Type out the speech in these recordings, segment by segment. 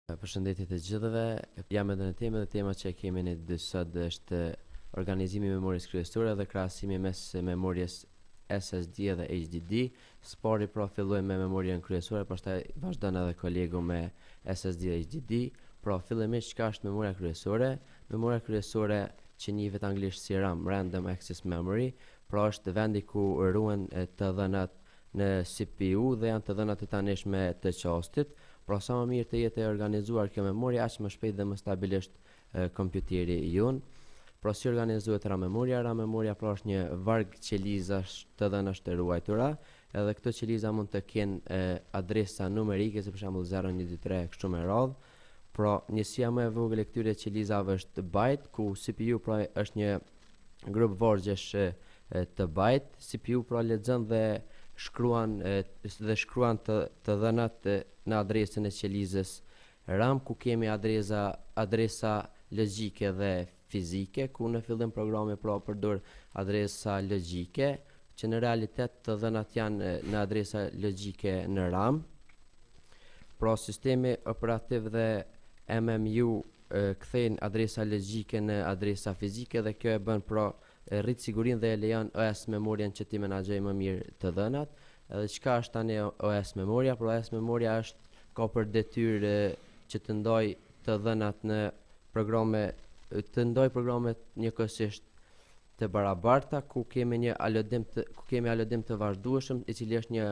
Përshëndetje të gjithëve. Jam edhe në temë dhe tema që kemi në sot është organizimi i memorisë kryesore dhe krahasimi mes memorjes SSD dhe HDD. Spori pra filloi me memorien kryesore, pastaj vazhdon edhe kolegu me SSD dhe HDD. Pra fillimisht çka është memoria kryesore? Memoria kryesore që njihet anglisht si RAM, Random Access Memory, pra është vendi ku ruhen të dhënat në CPU dhe janë të dhënat e tanishme të qastit. Pra sa më mirë të jetë e organizuar kjo memoria, aq më shpejt dhe më stabilisht kompjuteri jon. Pra si organizohet RAM memoria? RAM memoria pra është një varg qelizash të dhënash të ruajtura, edhe këto qeliza mund të kenë adresa numerike, si për shembull 0, 1, 2, 3 kështu me radhë. Pra njësia më e vogël e këtyre qelizave është byte, ku CPU pra është një grup vargjesh të byte. CPU pra lexon dhe shkruan të dhënat në adresën e qelizës RAM, ku kemi adresa logjike dhe fizike, ku në fillim programi pra përdor adresa logjike, që në realitet të dhënat janë në adresa logjike në RAM. Pra sistemi operativ dhe MMU kthejnë adresa logjike në adresa fizike dhe kjo e bën pra rrit sigurinë dhe e lejon OS memorien që ti menaxhoj më mirë të dhënat. Edhe çka është tani OS memoria? Pra OS memoria ka për detyrë që të ndoj të dhënat në programe, të ndoj programet njëkohësisht të barabarta, ku kemi alodim të vazhdueshëm, i cili është një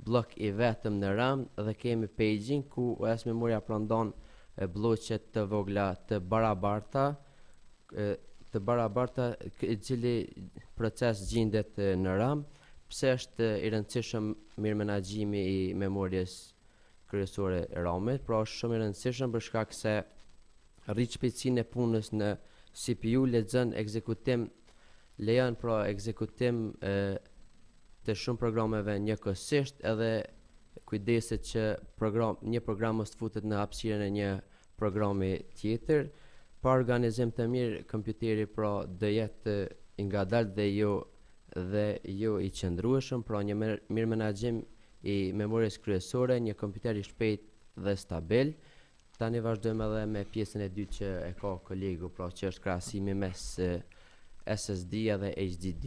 blok i vetëm në RAM, dhe kemi paging, ku OS memoria prandon bloqe të vogla të barabarta, i cili proces gjendet në RAM. Pse është i rëndësishëm mirë menaxhimi i memorjes kryesore RAM-it? Pra është shumë i rëndësishëm për shkak se rrit shpejtësinë e punës në CPU, lejon pra ekzekutim të shumë programeve njëkohësisht, edhe kujdeset që një program mos futet në hapësirën e një programi tjetër. Pa organizim të mirë, kompjuteri pra do jetë i ngadalt dhe jo i qëndrueshëm. Pra një mirë menaxhim i memorisë kryesore, një kompjuter i shpejt dhe stabil. Tani vazhdojmë edhe me pjesën e dytë që e ka kolegu, pra që është krahasimi mes SSD dhe HDD.